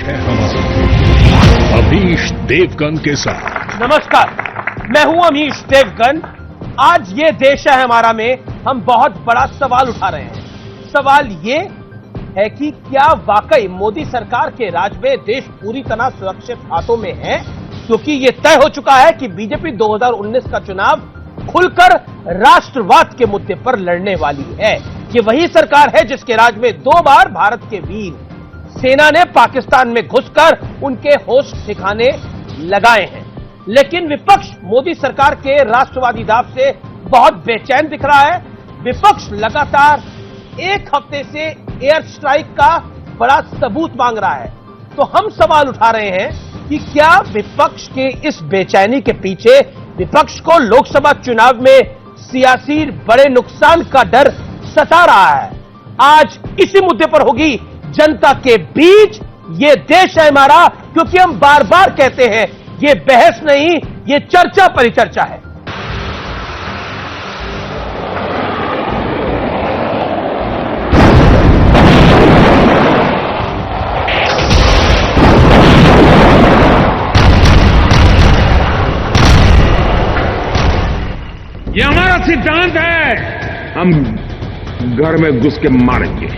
हैं हमारे अमीश देवगन के साथ। नमस्कार, मैं हूं अमीश देवगन। आज ये देश है हमारा में हम बहुत बड़ा सवाल उठा रहे हैं। सवाल ये है कि क्या वाकई मोदी सरकार के राज में देश पूरी तरह सुरक्षित हाथों में है, क्योंकि ये तय हो चुका है कि बीजेपी 2019 का चुनाव खुलकर राष्ट्रवाद के मुद्दे पर लड़ने वाली है। ये वही सरकार है जिसके राज में 2 बार भारत के वीर सेना ने पाकिस्तान में घुसकर उनके होश ठिकाने लगाए हैं। लेकिन विपक्ष मोदी सरकार के राष्ट्रवादी दाव से बहुत बेचैन दिख रहा है। विपक्ष लगातार 1 हफ्ते से एयर स्ट्राइक का बड़ा सबूत मांग रहा है। तो हम सवाल उठा रहे हैं कि क्या विपक्ष के इस बेचैनी के पीछे विपक्ष को लोकसभा चुनाव में सियासी बड़े नुकसान का डर सता रहा है। आज इसी मुद्दे पर होगी जनता के बीच ये देश है हमारा, क्योंकि हम बार बार कहते हैं ये बहस नहीं, ये चर्चा परिचर्चा है। ये हमारा सिद्धांत है, हम घर में घुस के मारेंगे।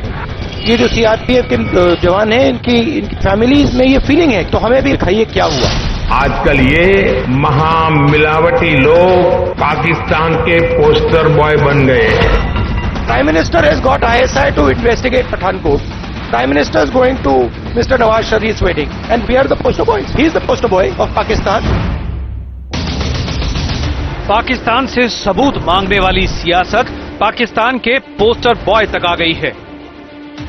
ये जो सीआरपीएफ के जवान हैं, इनकी फैमिलीज में ये फीलिंग है, तो हमें भी दिखाइए क्या हुआ। आजकल ये महामिलावटी लोग पाकिस्तान के पोस्टर बॉय बन गए। Prime minister has got ISI to investigate Pathankot. Prime minister is going to mister Nawaz Sharif wedding and we are the poster boys. He is the poster boy of Pakistan. Pakistan से सबूत मांगने वाली सियासत पाकिस्तान के पोस्टर बॉय तक आ गई है।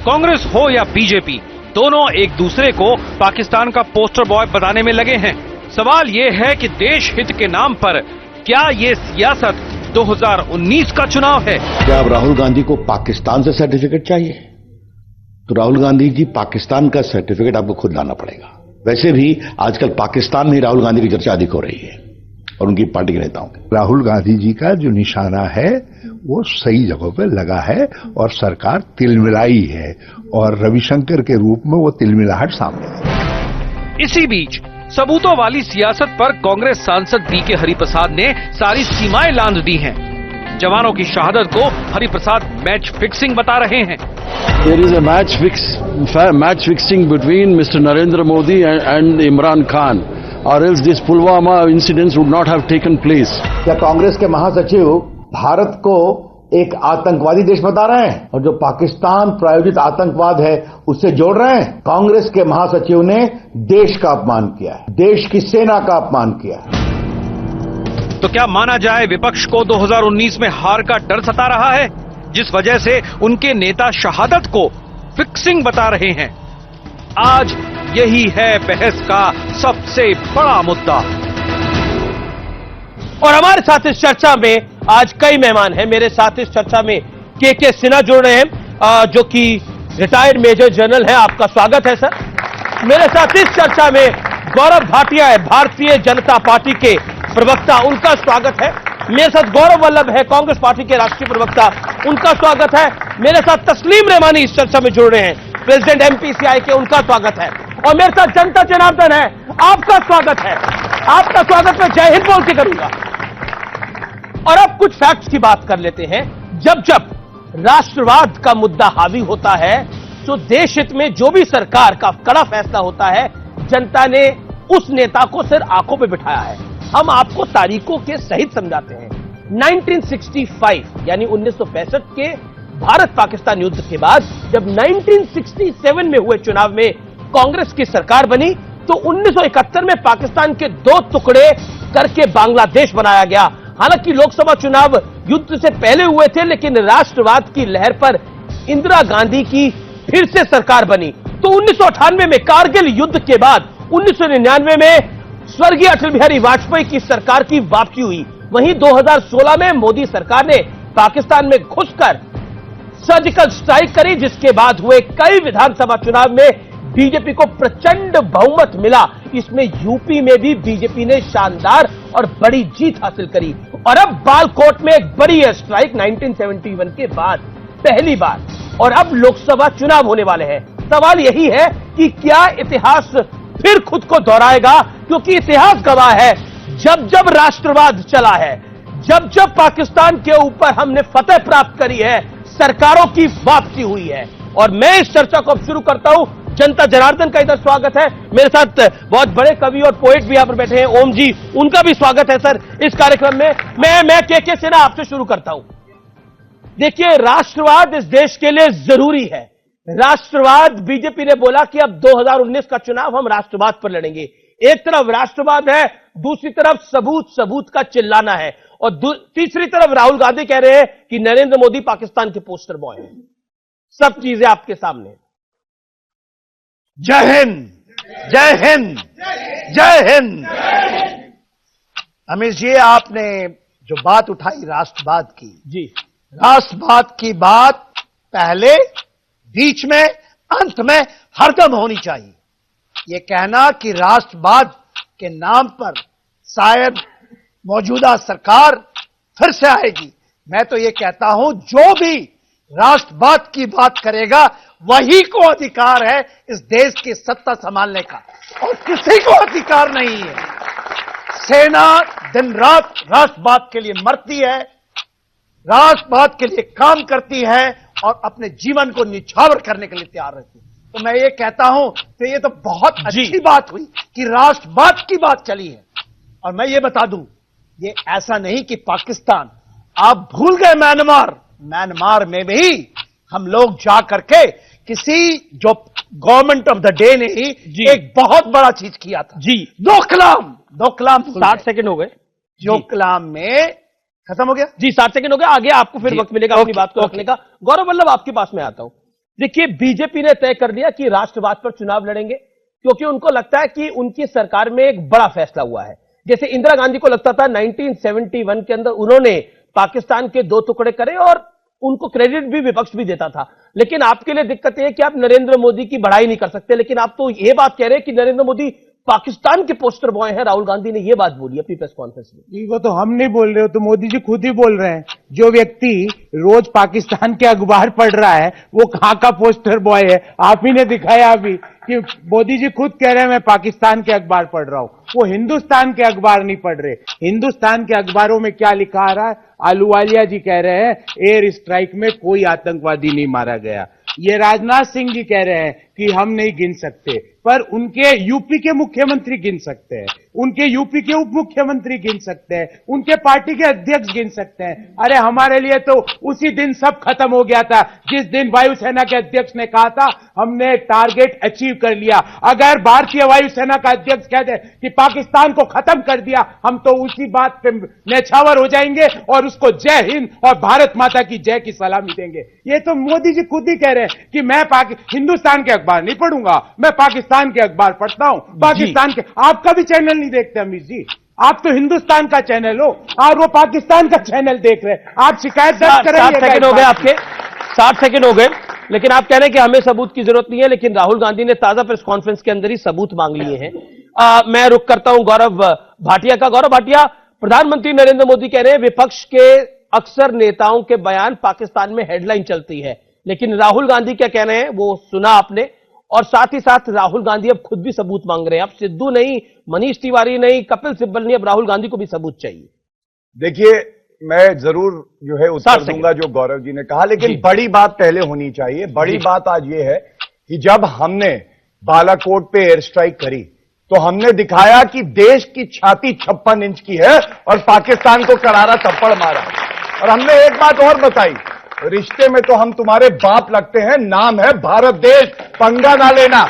कांग्रेस हो या बीजेपी, दोनों एक दूसरे को पाकिस्तान का पोस्टर बॉय बताने में लगे हैं। सवाल यह है कि देश हित के नाम पर क्या ये सियासत 2019 का चुनाव है? क्या अब राहुल गांधी को पाकिस्तान से सर्टिफिकेट चाहिए? तो राहुल गांधी जी, पाकिस्तान का सर्टिफिकेट आपको खुद लाना पड़ेगा। वैसे भी आजकल पाकिस्तान में राहुल गांधी की चर्चा अधिक हो रही है और उनकी पार्टी के नेताओं की। राहुल गांधी जी का जो निशाना है वो सही जगहों पर लगा है और सरकार तिलमिलाई है और रविशंकर के रूप में वो तिलमिलाहट सामने है। इसी बीच सबूतों वाली सियासत पर कांग्रेस सांसद बीके हरिप्रसाद ने सारी सीमाएं लांघ दी हैं। जवानों की शहादत को हरिप्रसाद मैच फिक्सिंग बता रहे हैं। There is a match fixing between Mr. Narendra Modi and Imran Khan, or else this Pulwama incidents would not have taken place. क्या कांग्रेस के महासचिव भारत को एक आतंकवादी देश बता रहे हैं और जो पाकिस्तान प्रायोजित आतंकवाद है उससे जोड़ रहे हैं? कांग्रेस के महासचिव ने देश का अपमान किया है, देश की सेना का अपमान किया है। तो क्या माना जाए विपक्ष को 2019 में हार का डर सता रहा है, जिस वजह से उनके नेता शहादत को फिक्सिंग बता रहे हैं? आज यही है बहस का सबसे बड़ा मुद्दा। और हमारे साथ इस चर्चा में आज कई मेहमान हैं। मेरे साथ इस चर्चा में के सिन्हा जुड़ रहे हैं, जो कि रिटायर्ड मेजर जनरल हैं। आपका स्वागत है सर। मेरे साथ इस चर्चा में गौरव भाटिया है, भारतीय जनता पार्टी के प्रवक्ता, उनका स्वागत है। मेरे साथ गौरव वल्लभ है, कांग्रेस पार्टी के राष्ट्रीय प्रवक्ता, उनका स्वागत है। मेरे साथ तस्लीम रहमानी इस चर्चा में जुड़ रहे हैं, प्रेसिडेंट MPCI के, उनका स्वागत है। और मेरे साथ जनता जनार्दन है, आपका स्वागत है। आपका स्वागत मैं जय हिंद बोल के करूंगा। और अब कुछ फैक्ट्स की बात कर लेते हैं। जब जब राष्ट्रवाद का मुद्दा हावी होता है तो देश हित में जो भी सरकार का कड़ा फैसला होता है, जनता ने उस नेता को सिर आंखों पे बिठाया है। हम आपको तारीखों के सहित समझाते हैं। 1965 यानी 1965 के भारत पाकिस्तान युद्ध के बाद जब 1967 में हुए चुनाव में कांग्रेस की सरकार बनी, तो 1971 में पाकिस्तान के 2 टुकड़े करके बांग्लादेश बनाया गया। हालांकि लोकसभा चुनाव युद्ध से पहले हुए थे, लेकिन राष्ट्रवाद की लहर पर इंदिरा गांधी की फिर से सरकार बनी। तो 1998 में कारगिल युद्ध के बाद 1999 में स्वर्गीय अटल बिहारी वाजपेयी की सरकार की वापसी हुई। वहीं 2016 में मोदी सरकार ने पाकिस्तान में घुसकर सर्जिकल स्ट्राइक करी, जिसके बाद हुए कई विधानसभा चुनाव में बीजेपी को प्रचंड बहुमत मिला। इसमें यूपी में भी बीजेपी ने शानदार और बड़ी जीत हासिल करी। और अब बालकोट में एक बड़ी एयर स्ट्राइक 1971 के बाद पहली बार। और अब लोकसभा चुनाव होने वाले हैं। सवाल यही है कि क्या इतिहास फिर खुद को दोहराएगा, क्योंकि इतिहास गवाह है जब जब राष्ट्रवाद चला है, जब जब पाकिस्तान के ऊपर हमने फतह प्राप्त करी है, सरकारों की वापसी हुई है। और मैं इस चर्चा को अब शुरू करता हूं। जनता जनार्दन का इधर स्वागत है, मेरे साथ बहुत बड़े कवि और पोएट भी यहां पर बैठे हैं, ओम जी, उनका भी स्वागत है सर इस कार्यक्रम में। मैं के सिन्हा आपसे शुरू करता हूं। देखिए, राष्ट्रवाद इस देश के लिए जरूरी है। राष्ट्रवाद, बीजेपी ने बोला कि अब 2019 का चुनाव हम राष्ट्रवाद पर लड़ेंगे। एक तरफ राष्ट्रवाद है, दूसरी तरफ सबूत का चिल्लाना है, और तीसरी तरफ राहुल गांधी कह रहे हैं कि नरेंद्र मोदी पाकिस्तान के पोस्टर बॉय हैं। सब चीजें आपके सामने। जय हिंद, जय हिंद, जय हिंद। अमित जी, आपने जो बात उठाई राष्ट्रवाद की, जी, राष्ट्रवाद की बात पहले, बीच में, अंत में हरदम होनी चाहिए। ये कहना कि राष्ट्रवाद के नाम पर शायद मौजूदा सरकार फिर से आएगी, मैं तो ये कहता हूं जो भी राष्ट्रवाद की बात करेगा वही को अधिकार है इस देश की सत्ता संभालने का, और किसी को अधिकार नहीं है। सेना दिन रात राष्ट्रवाद के लिए मरती है, राष्ट्रवाद के लिए काम करती है और अपने जीवन को निछावर करने के लिए तैयार रहती है। तो मैं ये कहता हूं कि ये तो बहुत अच्छी बात हुई कि राष्ट्रवाद की बात चली है। और मैं ये बता दूं, ये ऐसा नहीं कि पाकिस्तान, आप भूल गए म्यांमार में भी हम लोग जा करके किसी जो गवर्नमेंट ऑफ द डे ने ही एक बहुत बड़ा चीज किया था जी, डोकलाम 60 सेकंड हो गए। डोकलाम में खत्म हो गया जी, 60 सेकंड हो गया। आगे आपको फिर वक्त मिलेगा अपनी बात को रखने का। गौरव वल्लभ, आपके पास में आता हूं। देखिए, बीजेपी ने तय कर दिया कि राष्ट्रवाद पर चुनाव लड़ेंगे, क्योंकि उनको लगता है कि उनकी सरकार में एक बड़ा फैसला हुआ है। जैसे इंदिरा गांधी को लगता था 1971 के अंदर उन्होंने पाकिस्तान के 2 टुकड़े करे, और उनको क्रेडिट भी विपक्ष भी देता था। लेकिन आपके लिए दिक्कत यह है कि आप नरेंद्र मोदी की बढ़ाई नहीं कर सकते, लेकिन आप तो यह बात कह रहे हैं कि नरेंद्र मोदी पाकिस्तान के पोस्टर बॉय हैं। राहुल गांधी ने यह बात बोली अपनी प्रेस कॉन्फ्रेंस में। वो तो हम नहीं बोल रहे हो, तो मोदी जी खुद ही बोल रहे हैं। जो व्यक्ति रोज पाकिस्तान के अखबार पढ़ रहा है वो कहां का पोस्टर बॉय है? आप ही ने दिखाया अभी कि मोदी जी खुद कह रहे हैं मैं पाकिस्तान के अखबार पढ़ रहा हूं, वो हिंदुस्तान के अखबार नहीं पढ़ रहे। हिंदुस्तान के अखबारों में क्या लिखा आ रहा है? आलूवालिया जी कह रहे हैं एयर स्ट्राइक में कोई आतंकवादी नहीं मारा गया। ये राजनाथ सिंह जी कह रहे हैं कि हम नहीं गिन सकते, पर उनके यूपी के मुख्यमंत्री गिन सकते हैं, उनके यूपी के उप मुख्यमंत्री गिन सकते हैं, उनके पार्टी के अध्यक्ष गिन सकते हैं। अरे हमारे लिए तो उसी दिन सब खत्म हो गया था जिस दिन वायुसेना के अध्यक्ष ने कहा था हमने टारगेट अचीव कर लिया। अगर भारतीय वायुसेना का अध्यक्ष कह दे कि पाकिस्तान को खत्म कर दिया, हम तो उसी बात पे नेछावर हो जाएंगे और उसको जय हिंद और भारत माता की जय की सलामी देंगे। ये तो मोदी जी खुद ही कह रहे हैं कि मैं हिंदुस्तान के अखबार नहीं पढ़ूंगा, मैं पाकिस्तान के अखबार पढ़ता हूं। पाकिस्तान के आपका भी चैनल नहीं देखते अमित जी, आप तो हिंदुस्तान का चैनल हो और वो पाकिस्तान का चैनल देख रहे हैं। आप शिकायत दर्ज करेंगे। 60 सेकंड हो गए आपके, 60 सेकंड हो गए। लेकिन आप कह रहे हैं कि हमें सबूत की जरूरत नहीं है, लेकिन राहुल गांधी ने ताजा प्रेस कॉन्फ्रेंस के अंदर ही सबूत मांग लिए हैं। मैं रुक करता हूं गौरव भाटिया का। गौरव भाटिया, प्रधानमंत्री नरेंद्र मोदी कह रहे हैं विपक्ष के अक्सर नेताओं के बयान पाकिस्तान में हेडलाइन चलती है, लेकिन राहुल गांधी क्या कह रहे हैं वो सुना आपने, और साथ ही साथ राहुल गांधी अब खुद भी सबूत मांग रहे हैं। अब सिद्धू नहीं, मनीष तिवारी नहीं, कपिल सिब्बल नहीं, अब राहुल गांधी को भी सबूत चाहिए। देखिए, मैं जरूर जो है उत्तर दूंगा जो गौरव जी ने कहा, लेकिन बड़ी बात पहले होनी चाहिए। बड़ी बात आज ये है कि जब हमने बालाकोट पे एयर स्ट्राइक करी तो हमने दिखाया कि देश की छाती 56 इंच की है और पाकिस्तान को करारा थप्पड़ मारा। और हमने एक बात और बताई, रिश्ते में तो हम तुम्हारे बाप लगते हैं, नाम है भारत देश, पंगा ना लेना।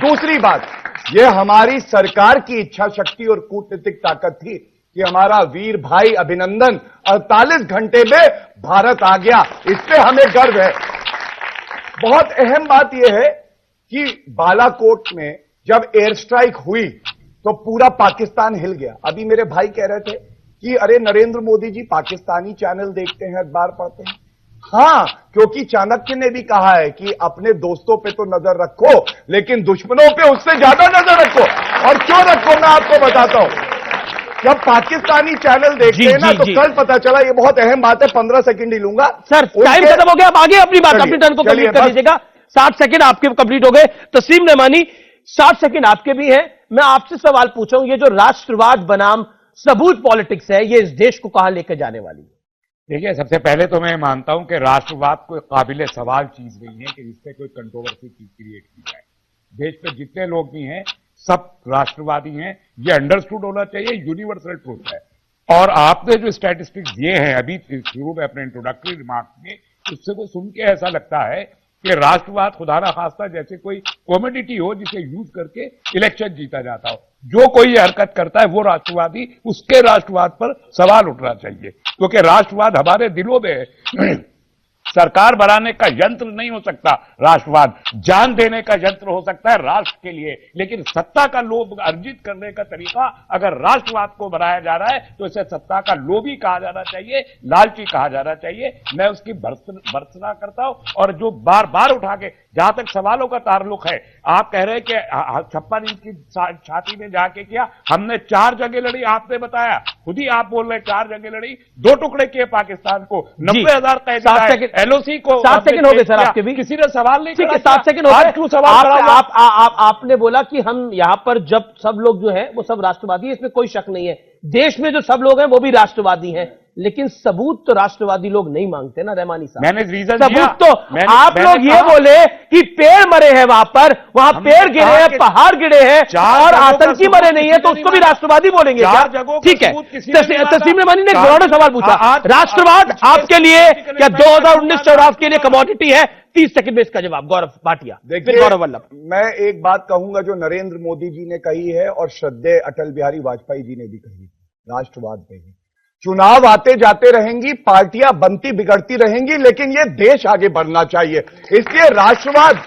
दूसरी बात, ये हमारी सरकार की इच्छा शक्ति और कूटनीतिक ताकत थी कि हमारा वीर भाई अभिनंदन 48 घंटे में भारत आ गया, इस पे हमें गर्व है। बहुत अहम बात यह है कि बालाकोट में जब एयर स्ट्राइक हुई तो पूरा पाकिस्तान हिल गया। अभी मेरे भाई कह रहे थे कि अरे नरेंद्र मोदी जी पाकिस्तानी चैनल देखते हैं, अखबार पढ़ते हैं। हां, क्योंकि चाणक्य ने भी कहा है कि अपने दोस्तों पे तो नजर रखो लेकिन दुश्मनों पे उससे ज्यादा नजर रखो। और क्यों रखो मैं आपको बताता हूं। जब पाकिस्तानी चैनल देखते हैं ना तो कल पता चला, ये बहुत अहम बात है, 15 सेकंड ही लूंगा सर, टाइम खत्म हो गया, आप आगे अपनी बात, अपनी टर्न को कंप्लीट कर लीजिएगा। 60 सेकंड आपके कंप्लीट हो गए। तस्लीम नमानी, 60 सेकंड आपके भी हैं। मैं आपसे सवाल पूछूं, ये जो राष्ट्रवाद बनाम सबूत पॉलिटिक्स है, ये इस देश को कहां लेकर जाने वाली है? देखिए, सबसे पहले तो मैं मानता हूं कि राष्ट्रवाद कोई काबिल सवाल चीज नहीं है कि इससे कोई कंट्रोवर्सी क्रिएट की जाए। देश पे जितने लोग भी हैं सब राष्ट्रवादी हैं, ये अंडरस्टूड होना चाहिए, यूनिवर्सल ट्रूथ है। और आपने जो स्टैटिस्टिक्स दिए हैं अभी शुरू में अपने इंट्रोडक्टरी रिमार्क में, उससे को सुन के ऐसा लगता है कि राष्ट्रवाद खुदा ना खास्ता जैसे कोई कॉमोडिटी हो जिसे यूज करके इलेक्शन जीता जाता हो। जो कोई ये हरकत करता है वो राष्ट्रवादी, उसके राष्ट्रवाद पर सवाल उठना चाहिए, क्योंकि राष्ट्रवाद हमारे दिलों में है। सरकार बनाने का यंत्र नहीं हो सकता राष्ट्रवाद, जान देने का यंत्र हो सकता है राष्ट्र के लिए। लेकिन सत्ता का लोभ अर्जित करने का तरीका अगर राष्ट्रवाद को बनाया जा रहा है तो इसे सत्ता का लोभी कहा जाना चाहिए, लालची कहा जाना चाहिए। मैं उसकी भर्त्सना करता हूं। और जो बार बार उठा के, जहां तक सवालों का ताल्लुक है, आप कह रहे हैं कि 56 इंच की छाती में जाके किया, हमने 4 जगह लड़ी, आपने बताया, खुद ही आप बोल रहे 4 जगह लड़ी, 2 टुकड़े किए पाकिस्तान को, 90,000 कैदी, एलओसी को। 7 सेकंड हो गए सर आपके भी, किसी ने सवाल नहीं किया। 7 सेकंड हो गए। क्यों सवाल आपने बोला कि हम यहां पर जब सब लोग जो है वो सब राष्ट्रवादी है, इसमें कोई शक नहीं है। देश में जो सब लोग हैं वो भी राष्ट्रवादी हैं, लेकिन सबूत तो राष्ट्रवादी लोग नहीं मांगते ना रहमानी साहब। मैंने रीजन सबूत तो आप लोग ये बोले कि पेड़ मरे हैं वहां पेड़ गिरे हैं, पहाड़ गिरे हैं और आतंकी मरे नहीं है, तो उसको भी राष्ट्रवादी बोलेंगे क्या? ठीक है, तस्लीम नमानी ने एक सवाल पूछा, राष्ट्रवाद आपके लिए क्या 2019 चुनाव के लिए कमोडिटी है? 30 सेकंड में इसका जवाब गौरव भाटिया, फिर गौरव वल्लभ। मैं एक बात कहूंगा जो नरेंद्र मोदी जी ने कही है और श्रद्धेय अटल बिहारी वाजपेयी जी ने भी कही, राष्ट्रवाद पे ही चुनाव आते जाते रहेंगी, पार्टियां बनती बिगड़ती रहेंगी, लेकिन ये देश आगे बढ़ना चाहिए। इसलिए राष्ट्रवाद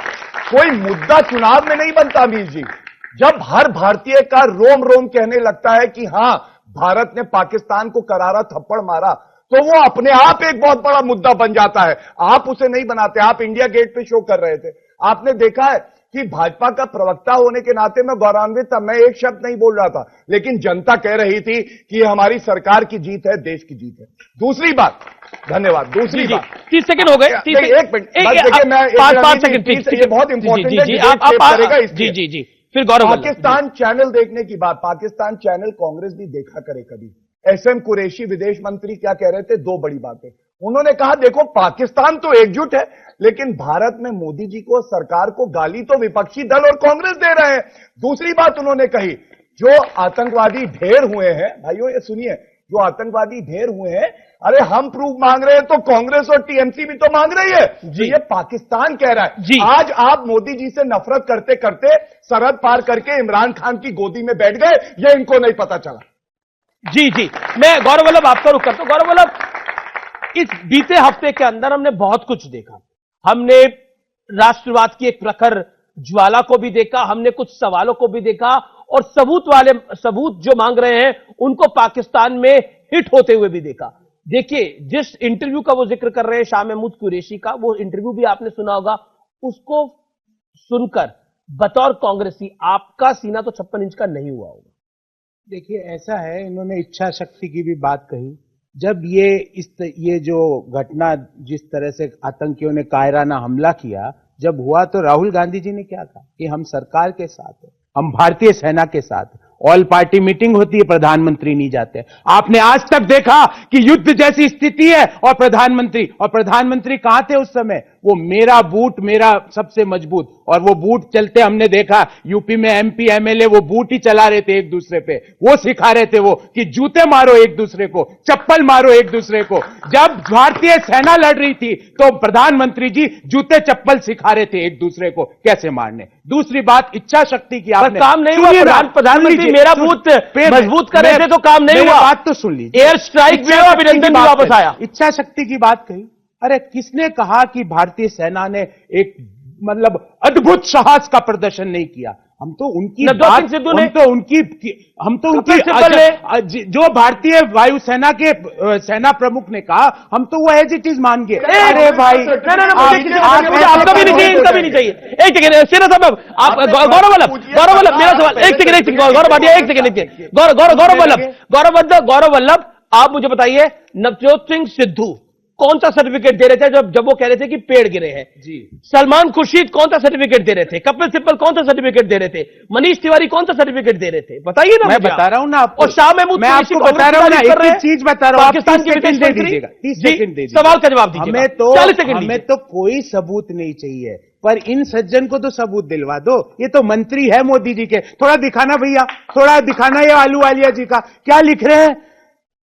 कोई मुद्दा चुनाव में नहीं बनता मीर जी। जब हर भारतीय का रोम रोम कहने लगता है कि हां भारत ने पाकिस्तान को करारा थप्पड़ मारा, तो वो अपने आप एक बहुत बड़ा मुद्दा बन जाता है। आप उसे नहीं बनाते। आप इंडिया गेट पे शो कर रहे थे, आपने देखा है कि भाजपा का प्रवक्ता होने के नाते मैं गौरवान्वित था, मैं एक शब्द नहीं बोल रहा था, लेकिन जनता कह रही थी कि ये हमारी सरकार की जीत है, देश की जीत है। दूसरी बात, धन्यवाद, दूसरी बात, 30 सेकंड हो गए, 1 मिनट, देखिए मैं 5 सेकंड, ये बहुत इंपॉर्टेंट है, जी, फिर गौरव। पाकिस्तान चैनल देखने की बात, पाकिस्तान चैनल कांग्रेस भी देखा करे कभी। एसएम कुरैशी विदेश मंत्री क्या कह रहे थे? 2 बड़ी बातें उन्होंने कहा, देखो पाकिस्तान तो एकजुट है, लेकिन भारत में मोदी जी को, सरकार को गाली तो विपक्षी दल और कांग्रेस दे रहे हैं। दूसरी बात उन्होंने कही, जो आतंकवादी ढेर हुए हैं, भाइयों ये सुनिए, जो आतंकवादी ढेर हुए हैं, अरे हम प्रूफ मांग रहे हैं तो कांग्रेस और टीएमसी भी तो मांग रही है। तो ये पाकिस्तान कह रहा है। आज आप मोदी जी से नफरत करते करते सरहद पार करके इमरान खान की गोदी में बैठ गए, ये इनको नहीं पता चला। जी, मैं गौरव वल्लभ आपका रुख करता हूं। गौरव वल्लभ, इस बीते हफ्ते के अंदर हमने बहुत कुछ देखा। हमने राष्ट्रवाद की एक प्रखर ज्वाला को भी देखा, हमने कुछ सवालों को भी देखा, और सबूत जो मांग रहे हैं उनको पाकिस्तान में हिट होते हुए भी देखा। देखिए, जिस इंटरव्यू का वो जिक्र कर रहे हैं शाह महमूद कुरैशी का, वो इंटरव्यू भी आपने सुना होगा। उसको सुनकर बतौर कांग्रेसी आपका सीना तो 56 इंच का नहीं हुआ होगा। देखिए, ऐसा है, इन्होंने इच्छा शक्ति की भी बात कही। जब ये जो घटना, जिस तरह से आतंकियों ने कायराना हमला किया, जब हुआ तो राहुल गांधी जी ने क्या कहा कि हम सरकार के साथ हैं, हम भारतीय सेना के साथ हैं। ऑल पार्टी मीटिंग होती है, प्रधानमंत्री नहीं जाते। आपने आज तक देखा कि युद्ध जैसी स्थिति है और प्रधानमंत्री कहां थे उस समय? वो मेरा बूट मेरा सबसे मजबूत, और वो बूट चलते हमने देखा यूपी में एमपी एमएलए वो बूट ही चला रहे थे एक दूसरे पे, वो सिखा रहे थे वो कि जूते मारो एक दूसरे को, चप्पल मारो एक दूसरे को। जब भारतीय सेना लड़ रही थी तो प्रधानमंत्री जी जूते चप्पल सिखा रहे थे एक दूसरे को कैसे मारने। दूसरी बात, इच्छा शक्ति की आपने काम नहीं हुआ। प्रधानमंत्री मेरा बूथ मजबूत कर रहे थे तो काम नहीं हुआ। बात तो सुन लीजिए, एयर स्ट्राइक में अभिनंदन भी वापस आया। इच्छा शक्ति की बात कही। अरे किसने कहा कि भारतीय सेना ने एक मतलब अद्भुत साहस का प्रदर्शन नहीं किया? हम तो उनकी जो भारतीय वायुसेना के सेना प्रमुख ने कहा, हम तो वो एज इट इज मान गए। अरे भाई, आपका भी नहीं चाहिए, इनका भी नहीं चाहिए। एक सेकंड शेरा साहब, आप गौरव वल्लभ मेरा सवाल, एक सेकंड गौरव भाटिया, एक सेकंड गौरव वल्लभ, आप मुझे बताइए, नवजोत सिंह सिद्धू कौन सा सर्टिफिकेट दे रहे थे जब वो कह रहे थे कि पेड़ गिरे हैं? जी। सलमान खुर्शीद कौन सा सर्टिफिकेट दे रहे थे? कपिल सिब्बल कौन सा सर्टिफिकेट दे रहे थे? मनीष तिवारी कौन सा सर्टिफिकेट दे रहे थे? बताइए ना। मैं बता रहा हूं ना आपको। और शाह महमूद, मैं आपको बता रहा हूं ना, एक चीज बता रहा हूं, पाकिस्तान के विदेश मंत्री। 30 सेकंड दे दीजिएगा, सवाल का जवाब दीजिए। हमें तो कोई सबूत नहीं चाहिए, पर इन सज्जन को तो सबूत दिलवा दो। ये तो मंत्री है मोदी जी के। थोड़ा दिखाना भैया, थोड़ा दिखाना ये आलू वालिया जी का क्या लिख रहे हैं।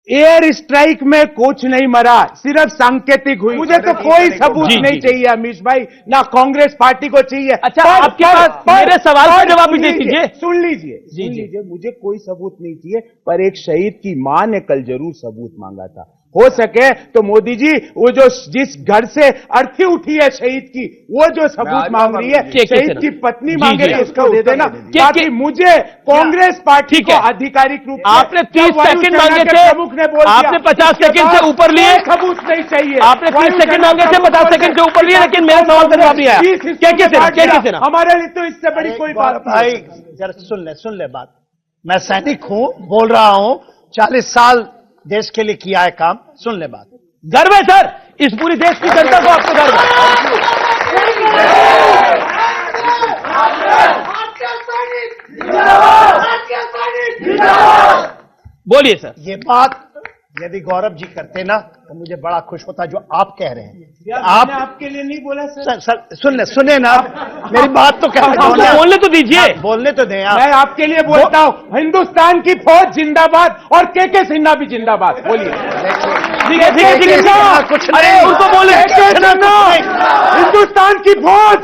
एयर स्ट्राइक में कुछ नहीं मरा, सिर्फ सांकेतिक हुई। मुझे तो कोई सबूत नहीं चाहिए अमीश भाई, ना कांग्रेस पार्टी को चाहिए। अच्छा, आपके पास मेरे सवाल का जवाब भी दे दीजिए। सुन लीजिए, मुझे कोई सबूत नहीं चाहिए, पर एक शहीद की मां ने कल जरूर सबूत मांगा था। हो सके तो मोदी जी, वो जो जिस घर से अर्थी उठी है शहीद की, वो जो सबूत मांग रही है, शहीद की पत्नी मांगे तो उसको दे देना। बाकी मुझे कांग्रेस पार्टी को आधिकारिक रूप से, आपने 30 सेकंड मांगे थे, प्रमुख ने बोल, आपने 50 सेकंड से ऊपर लिए। सबूत नहीं चाहिए। आपने 30 सेकंड मांगे थे, 50 सेकंड से ऊपर लिए, लेकिन मेरा सवाल का जवाब नहीं आया। हमारे लिए तो इससे बड़ी कोई बात भाई जरा सुन ले बात। मैं सैनिक हूं, बोल रहा हूं, 40 साल देश के लिए किया है काम। सुन ले बात। गर्व है सर, इस पूरी देश की जनता को आपको गर्व है। बोलिए सर। ये बात यदि गौरव जी करते ना तो मुझे बड़ा खुश होता, जो आप कह रहे हैं। आप आपके लिए नहीं बोला सर। सर सुने ना, मेरी बात तो कह रहे, बोलने तो दीजिए, बोलने तो दें आप। मैं आपके लिए बोलता हूं, हिंदुस्तान की फौज जिंदाबाद और के सिन्हा भी जिंदाबाद। बोलिए। कुछ अरे उनको बोले, हिंदुस्तान की फौज,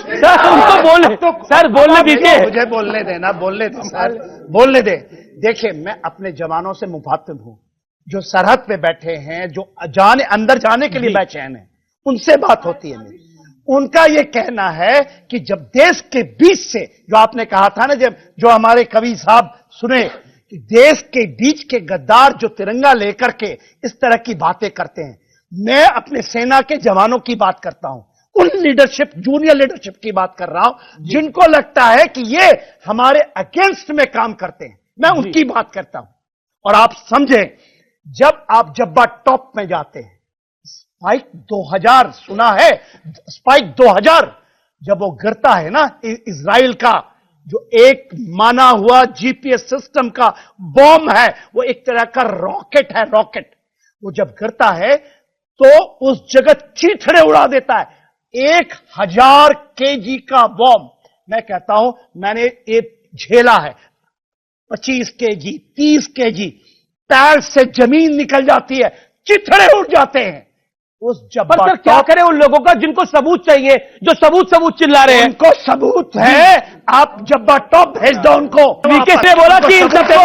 उनको बोले तो सर बोलने दीजिए। मुझे बोलने देना, बोलने दे सर, बोलने दे। देखिए, मैं अपने जवानों से मुखातिब हूं, जो सरहद पे बैठे हैं, जो अंदर जाने के लिए बेचैन हैं, उनसे बात होती है मेरी। उनका यह कहना है कि जब देश के बीच से, जो आपने कहा था ना, जब जो हमारे कवि साहब सुने कि देश के बीच के गद्दार जो तिरंगा लेकर के इस तरह की बातें करते हैं, मैं अपने सेना के जवानों की बात करता हूं, उन लीडरशिप, जूनियर लीडरशिप की बात कर रहा हूं, जिनको लगता है कि ये हमारे अगेंस्ट में काम करते हैं। मैं उनकी बात करता हूं। और आप समझें, जब आप जब्बा टॉप में जाते हैं, स्पाइक 2000 सुना है, स्पाइक 2000 जब वो गिरता है ना, इजराइल का जो एक माना हुआ जीपीएस सिस्टम का बॉम्ब है, वो एक तरह का रॉकेट है, रॉकेट। वो जब गिरता है तो उस जगह चीथड़े उड़ा देता है। 1000 केजी का बॉम्ब। मैं कहता हूं, मैंने ये झेला है। 25 केजी, 30 केजी, पैर से जमीन निकल जाती है, चिथड़े उड़ जाते हैं। उस जब्बा पर सर क्या करें उन लोगों का जिनको सबूत चाहिए, जो सबूत चिल्ला रहे हैं? उनको सबूत है, आप जब्बा टॉप भेज दो उनको। वीके ने बोला कि इन सबको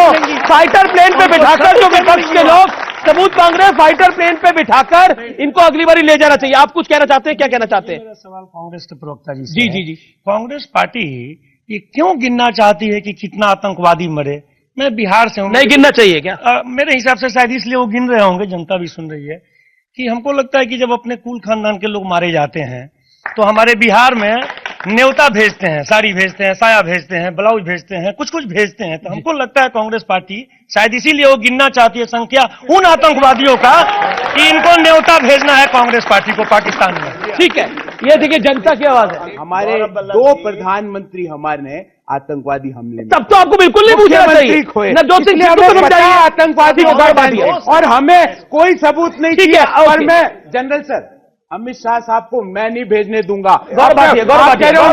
फाइटर प्लेन पे बिठाकर, जो विपक्ष के लोग सबूत मांग रहे हैं, फाइटर प्लेन पे बिठाकर इनको अगली बारी ले जाना चाहिए। आप कुछ कहना चाहते हैं? क्या कहना चाहते हैं? मेरा सवाल कांग्रेस के प्रवक्ता जी से जी। कांग्रेस पार्टी ये क्यों गिनना चाहती है कि कितना आतंकवादी मरे? मैं बिहार से हूं। नहीं गिनना चाहिए क्या? मेरे हिसाब से शायद इसलिए वो गिन रहे होंगे, जनता भी सुन रही है, कि हमको लगता है कि जब अपने कुल खानदान के लोग मारे जाते हैं तो हमारे बिहार में न्योता भेजते हैं, साड़ी भेजते हैं, साया भेजते हैं, ब्लाउज भेजते हैं, कुछ भेजते हैं। तो हमको लगता है कांग्रेस पार्टी शायद इसीलिए वो गिनना चाहती है संख्या उन आतंकवादियों का कि इनको न्योता भेजना है कांग्रेस पार्टी को पाकिस्तान में। ठीक है, ये देखिए जनता की आवाज है। हमारे 2 प्रधानमंत्री हमारे आतंकवादी हमले में, तब तो आपको बिल्कुल नहीं पूछना चाहिए ना, जो आतंकवादियों और हमें कोई सबूत नहीं चाहिए। और मैं जनरल सर अमित शाह साहब को मैं नहीं भेजने दूंगा। गौरव भाटिया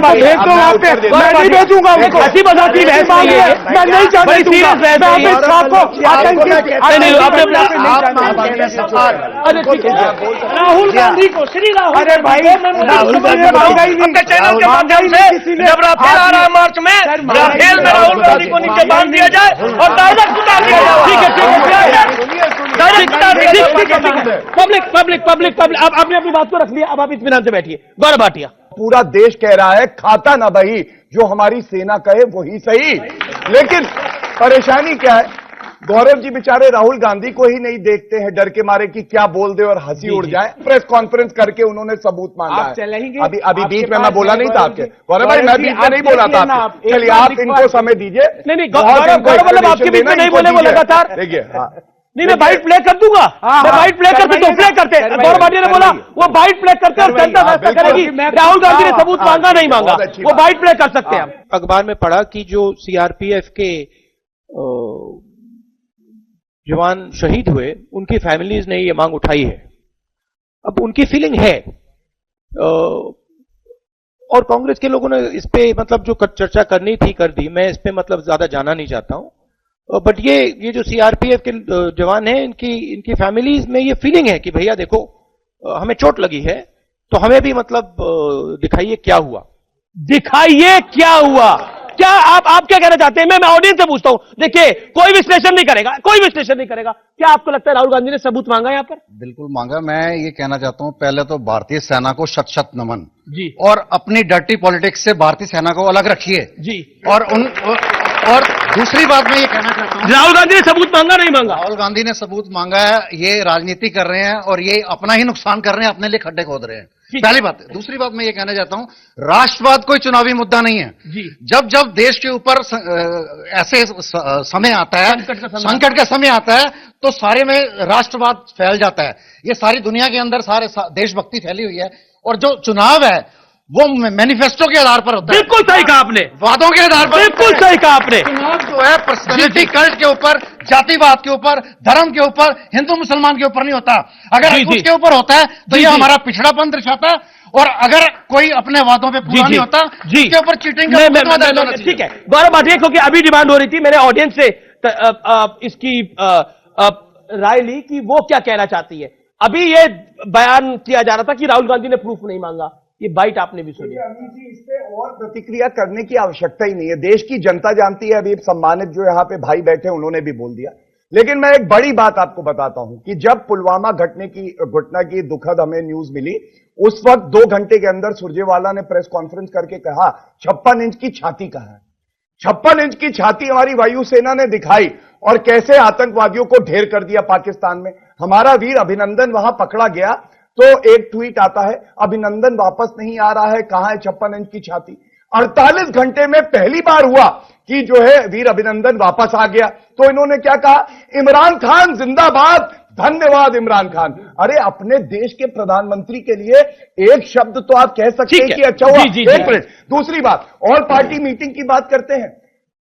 भेज दो वहां पे, मैं नहीं भेजूंगा उनको। हंसी मजाक की बहस नहीं है, मैं नहीं जाने दूंगा। मैं अमित शाह को आतंकी राहुल गांधी को, श्री राहुल, अरे भाई राहुल गांधी मांगा ही नहीं। चैनल के माध्यम से जब राफेल आ रहा मार्च में, राफेल में राहुल गांधी को नीचे बांध दिया जाए और डायरेक्ट उतार दिया जाए। ठीक है, पब्लिक अब आपने अपनी बात को रख लिया, अब आप इत्मीनान से बैठिए। गौरव भाटिया। पूरा देश कह रहा है खाता ना भाई, जो हमारी सेना कहे वही सही। लेकिन परेशानी क्या है, गौरव जी बेचारे राहुल गांधी को ही नहीं देखते हैं, डर के मारे कि क्या बोल दे और हंसी उड़ जाए। प्रेस कॉन्फ्रेंस करके उन्होंने सबूत मांगा है। अभी बीच में मैं बोला नहीं था आपके गौरव भाई, मैं बीच में नहीं बोला था। चलिए आप इनको समय दीजिए। नहीं, गौरव आपके बीच में नहीं बोले वो लगातार। देखिए, नहीं, मैं बाइट प्ले कर दूंगा। मैं बाइट प्ले करते तो प्ले करते। गौरव भाटिया ने बोला वो बाइट प्ले करते और जनता फैसला करेगी। राहुल गांधी ने सबूत मांगा नहीं मांगा, वो बाइट प्ले कर सकते हैं। अखबार में पढ़ा कि जो सीआरपीएफ के जवान शहीद हुए, उनकी फैमिलीज ने ये मांग उठाई है। अब उनकी फीलिंग है और कांग्रेस के लोगों ने इस पे मतलब जो चर्चा करनी थी कर दी। मैं इस पे मतलब ज्यादा जाना नहीं चाहता हूं, बट ये जो सीआरपीएफ के जवान हैं, इनकी फैमिलीज में ये फीलिंग है कि भैया देखो हमें चोट लगी है तो हमें भी मतलब दिखाइए क्या हुआ, दिखाइए क्या हुआ। क्या आप क्या कहना चाहते हैं? मैं ऑडियंस से पूछता हूं। देखिए, कोई विश्लेषण नहीं करेगा, कोई विश्लेषण नहीं करेगा। क्या आपको लगता है राहुल गांधी ने सबूत मांगा यहां पर? बिल्कुल मांगा। मैं ये कहना चाहता हूं, पहले तो भारतीय सेना को शत शत नमन जी, और अपनी डर्टी पॉलिटिक्स से भारतीय सेना को अलग रखिए जी। और दूसरी बात मैं ये कहना चाहता हूं, राहुल गांधी ने सबूत मांगा नहीं मांगा? राहुल गांधी ने सबूत मांगा है। ये राजनीति कर रहे हैं और ये अपना ही नुकसान कर रहे हैं, अपने लिए खड्डे खोद रहे हैं, पहली बात। दूसरी बात मैं ये कहना चाहता हूं, राष्ट्रवाद कोई चुनावी मुद्दा नहीं है जी। जब देश के ऊपर ऐसे समय आता है, संकट का समय आता है, तो सारे में राष्ट्रवाद फैल जाता है। ये सारी दुनिया के अंदर सारे देशभक्ति फैली हुई है और जो चुनाव है वो मैनिफेस्टो के आधार पर होता है। बिल्कुल सही कहा आपने, वादों के आधार पर। बिल्कुल सही कहा आपने। चुनाव जो है पर्सनैलिटी कल्ट के ऊपर, जातिवाद के ऊपर, धर्म के ऊपर, हिंदू मुसलमान के ऊपर नहीं होता। अगर उसके ऊपर होता है तो ये हमारा पिछड़ापन दर्शाता है, और अगर कोई अपने वादों पे पूरा नहीं होता उसके ऊपर चीटिंग का मुकदमा दर्ज होना चाहिए। ठीक है गौरव भाटिया, क्योंकि अभी डिमांड हो रही थी, मैंने ऑडियंस से इसकी राय ली कि वो क्या कहना चाहती है। अभी ये बयान किया जा रहा था कि राहुल गांधी ने प्रूफ नहीं मांगा। ये बाइट आपने भी सुनी। अमित जी, इस पे और प्रतिक्रिया करने की आवश्यकता ही नहीं है। देश की जनता जानती है। अभी सम्मानित जो यहां पे भाई बैठे उन्होंने भी बोल दिया। लेकिन मैं एक बड़ी बात आपको बताता हूं कि जब पुलवामा घटना की दुखद हमें न्यूज मिली, उस वक्त 2 घंटे के अंदर सुरजेवाला ने प्रेस कॉन्फ्रेंस करके कहा 56 इंच की छाती कहां है। 56 इंच की छाती हमारी वायुसेना ने दिखाई और कैसे आतंकवादियों को ढेर कर दिया पाकिस्तान में। हमारा वीर अभिनंदन वहां पकड़ा गया तो एक ट्वीट आता है, अभिनंदन वापस नहीं आ रहा है, कहां है 56 इंच की छाती। 48 घंटे में पहली बार हुआ कि जो है वीर अभिनंदन वापस आ गया। तो इन्होंने क्या कहा, इमरान खान जिंदाबाद, धन्यवाद इमरान खान। अरे अपने देश के प्रधानमंत्री के लिए एक शब्द तो आप कह सकते हैं कि अच्छा हुआ। एक मिनट, दूसरी बात, और पार्टी मीटिंग की बात करते हैं,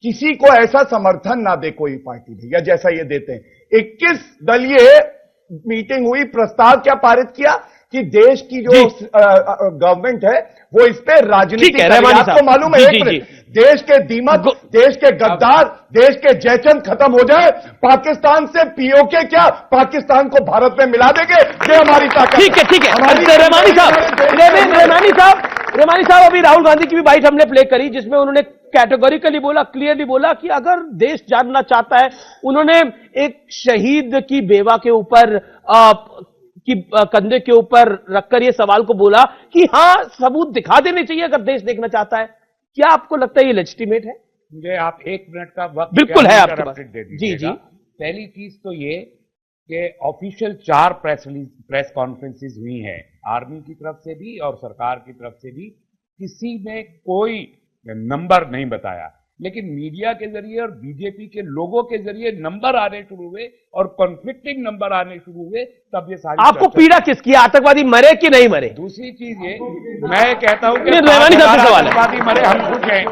किसी को ऐसा समर्थन ना दे कोई पार्टी भैया जैसा ये देते हैं। 21 दलीय मीटिंग हुई, प्रस्ताव क्या पारित किया कि देश की जो गवर्नमेंट है वो इस पे राजनीति करे। आपको मालूम है, एक मिनट, देश के दीमक, देश के गद्दार, देश के जयचंद खत्म हो जाए, पाकिस्तान से पीओके क्या पाकिस्तान को भारत में मिला देंगे, ये हमारी ताकत। ठीक है, ठीक है। रेमानी साहब, अभी राहुल गांधी की भी बाइट हमने प्ले करी जिसमें उन्होंने कैटेगोरिकली बोला, क्लियरली बोला कि अगर देश जानना चाहता है, उन्होंने एक शहीद की बेवा के ऊपर कि कंधे के ऊपर रखकर यह सवाल को बोला कि हां सबूत दिखा देने चाहिए अगर देश देखना चाहता है। क्या आपको लगता है ये लेजिटिमेट है? मुझे आप 1 मिनट का वक्त बिल्कुल है आपके पास। जी जी। पहली चीज तो ये कि ऑफिशियल 4 प्रेस कॉन्फ्रेंसेस हुई हैं, आर्मी की तरफ से भी और सरकार की तरफ से भी। किसी ने कोई नंबर नहीं बताया, लेकिन मीडिया के जरिए और बीजेपी के लोगों के जरिए नंबर आने शुरू हुए और कॉन्फ्लिक्टिंग नंबर आने शुरू हुए, तब ये सारी आपको पीड़ा किसकी, आतंकवादी मरे कि नहीं मरे? दूसरी चीज ये, मैं कहता हूं कि आतंकवादी मरे, हम खुश हैं,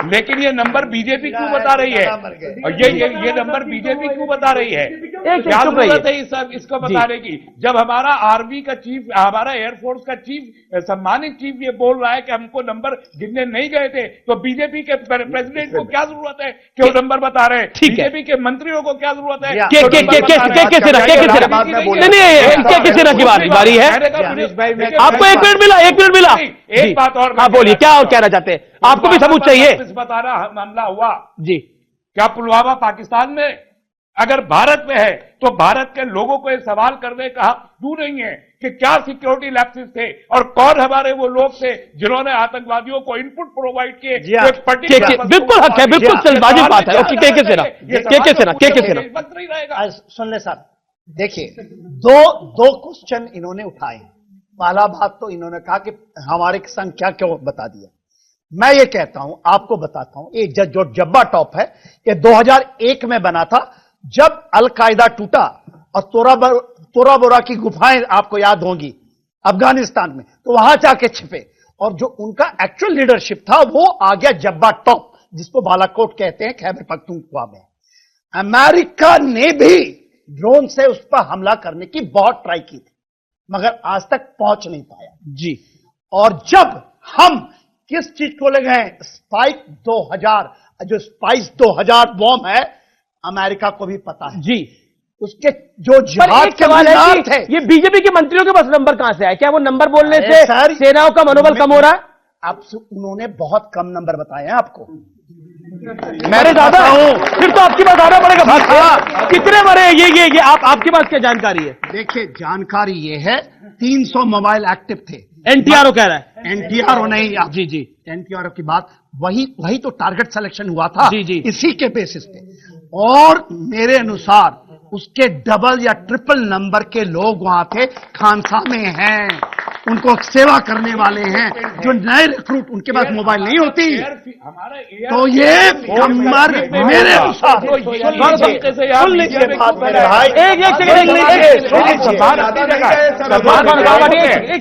लेकिन ये नंबर बीजेपी क्यों बता रही है? और ये नंबर बीजेपी क्यों बता रही है? क्या जरूरत है इसको बताने की, जब हमारा आर्मी का चीफ, हमारा एयरफोर्स का चीफ, सम्मानित चीफ ये बोल रहा है कि हमको नंबर गिनने नहीं गए थे, तो बीजेपी के प्रेसिडेंट को क्या जरूरत है कि वो नंबर बता रहे हैं? बीजेपी के मंत्रियों को क्या जरूरत है? बारी है। आपको 1 मिनट मिला, 1 मिनट मिला। एक बात और, हाँ बोलिए, क्या और कहना चाहते हैं? आपको भी सबूत चाहिए? बताना मामला हुआ जी, क्या पुलवामा पाकिस्तान में अगर भारत में है तो भारत के लोगों को एक सवाल करने का क्यों नहीं है कि क्या सिक्योरिटी लैप्सेस थे और कौन हमारे वो लोग थे जिन्होंने आतंकवादियों को इनपुट प्रोवाइड किए? बिल्कुल हक है, बिल्कुल वाजिब बात है। सुन ले साहब, देखिए दो क्वेश्चन इन्होंने उठाए। पहला बात तो इन्होंने कहा कि हमारे संख्या क्यों बता दिया। मैं ये कहता हूं, आपको बताता हूं, ये जो जब्बा टॉप है ये 2001 में बना था जब अल कायदा टूटा और तोरा बोरा की गुफाएं आपको याद होंगी अफगानिस्तान में, तो वहां जाके छिपे। और जो उनका एक्चुअल लीडरशिप था वो आ गया जब्बा टॉप, जिसको बालाकोट कहते हैं, खैबर पख्तूनख्वा में। अमेरिका ने भी ड्रोन से उस पर हमला करने की बहुत ट्राई की थी, मगर आज तक पहुंच नहीं पाया जी। और जब हम किस चीज को ले गए, स्पाइक 2000, जो स्पाइस 2000 बॉम्ब है, अमेरिका को भी पता है जी। उसके जो जहाज के मीनार थे, ये बीजेपी के मंत्रियों के पास नंबर कहां से आया? क्या वो नंबर बोलने से सेनाओं का मनोबल कम हो रहा है? आप उन्होंने बहुत कम नंबर बताए हैं आपको। मैं ज्यादा हूं, फिर तो आपकी बात आना पड़ेगा। भाई कितने मरे? ये आपके पास क्या जानकारी है? देखिए, जानकारी ये है 300 मोबाइल एक्टिव थे। एनटीआरओ कह रहा है। एनटीआरओ नहीं आप, जी जी, एनटीआरओ की बात, वही तो टारगेट सिलेक्शन हुआ था जी जी, इसी के बेसिस पे। और मेरे अनुसार उसके डबल या ट्रिपल नंबर के लोग वहां थे, खानसा में हैं, उनको सेवा करने वाले हैं, जो नए रिक्रूट, उनके पास मोबाइल नहीं होती, तो ये नंबर मेरे अनुसार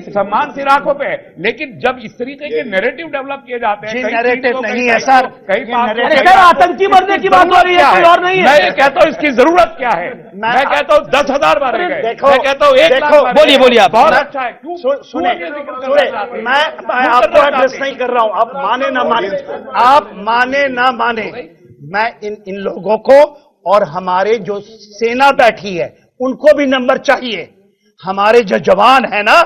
सम्मान सिर आंखों पे। लेकिन जब इस तरीके के नैरेटिव डेवलप किए जाते हैं, नैरेटिव नहीं है सर, कई आतंकी मरने की बात हो रही है, कोई और नहीं है। मैं कहता हूं इसकी जरूरत क्या है, मैं कहता हूं 10,000 मारे गए, मैं कहता हूं 1 लाख। बोलिए आप। बहुत अच्छा है। सुने, मैं आपको एड्रेस नहीं कर रहा हूं, आप माने ना माने, आप माने ना माने, मैं इन लोगों को और हमारे जो सेना बैठी है उनको भी नंबर चाहिए। हमारे जो जवान है ना,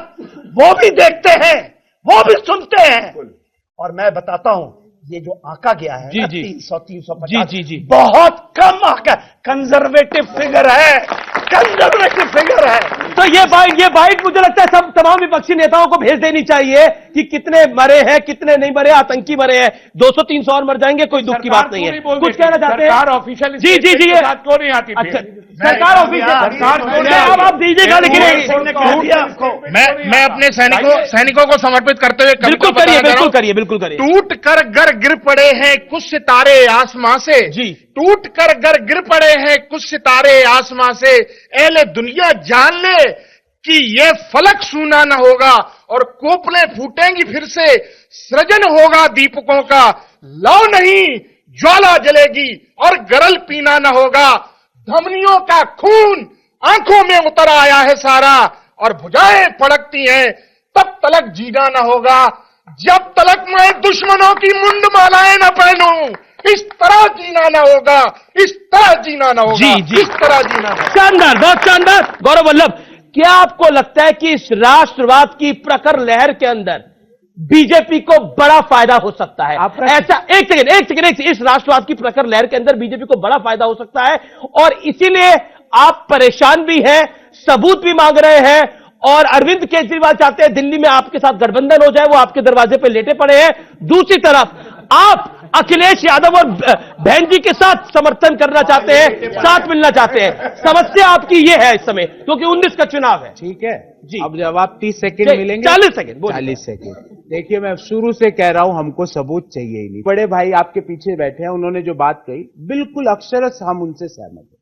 वो भी देखते हैं, वो भी सुनते हैं। और मैं बताता हूं, ये जो आका गया है जी जी, 300-350 जी जी, बहुत कम आका, कंजर्वेटिव फिगर है, कंजर्वेटिव फिगर है। तो ये बाइट मुझे लगता है सब तमाम विपक्षी नेताओं को भेज देनी चाहिए कि कितने मरे हैं, कितने नहीं मरे, आतंकी मरे हैं। 200-300 और मर जाएंगे, कोई दुख की बात नहीं है। कुछ कहना चाहते हैं? सरकार ऑफिशियल जी जी जी, क्यों नहीं आती? अच्छा, सरकार ऑफिशियल आप दीजिएगा, लेकिन मैं अपने सैनिकों को समर्पित करते हुए बिल्कुल करिए। टूट कर घर गिर पड़े हैं कुछ सितारे आसमां से जी, टूट कर घर गिर पड़े हैं कुछ सितारे आसमां से, एले दुनिया जान ले कि ये फलक सूना न होगा और कोपलें फूटेंगी फिर से, सृजन होगा दीपकों का, लौ नहीं ज्वाला जलेगी और गरल पीना न होगा, धमनियों का खून आंखों में उतर आया है सारा और भुजाएं फड़कती हैं, तब तलक जीना न होगा, जब तलक मैं दुश्मनों की मुंड मालाएं न पहनूं, इस तरह जीना ना होगा, इस तरह जीना ना होगा, जी जी, इस तरह जीना ना। शानदार, बहुत शानदार। गौरव वल्लभ, क्या आपको लगता है कि इस राष्ट्रवाद की प्रखर लहर के अंदर बीजेपी को बड़ा फायदा हो सकता है? ऐसा एक सेकंड, इस राष्ट्रवाद की प्रखर लहर के अंदर बीजेपी को बड़ा फायदा हो सकता है और इसीलिए आप परेशान भी हैं, सबूत भी मांग रहे हैं, और अरविंद केजरीवाल चाहते हैं दिल्ली में आपके साथ गठबंधन हो जाए, वो आपके दरवाजे पे लेटे पड़े हैं। दूसरी तरफ आप अखिलेश यादव और बहन जी के साथ समर्थन करना चाहते हैं, साथ मिलना चाहते हैं। समस्या आपकी ये है इस समय, क्योंकि 19 का चुनाव है। ठीक है जी, अब जब आप 30 सेकंड मिलेंगे, 40 सेकंड, 40 सेकंड। देखिए, मैं शुरू से कह रहा हूं, हमको सबूत चाहिए ही नहीं। बड़े भाई आपके पीछे बैठे हैं, उन्होंने जो बात कही बिल्कुल अक्षरश हम उनसे सहमत हैं।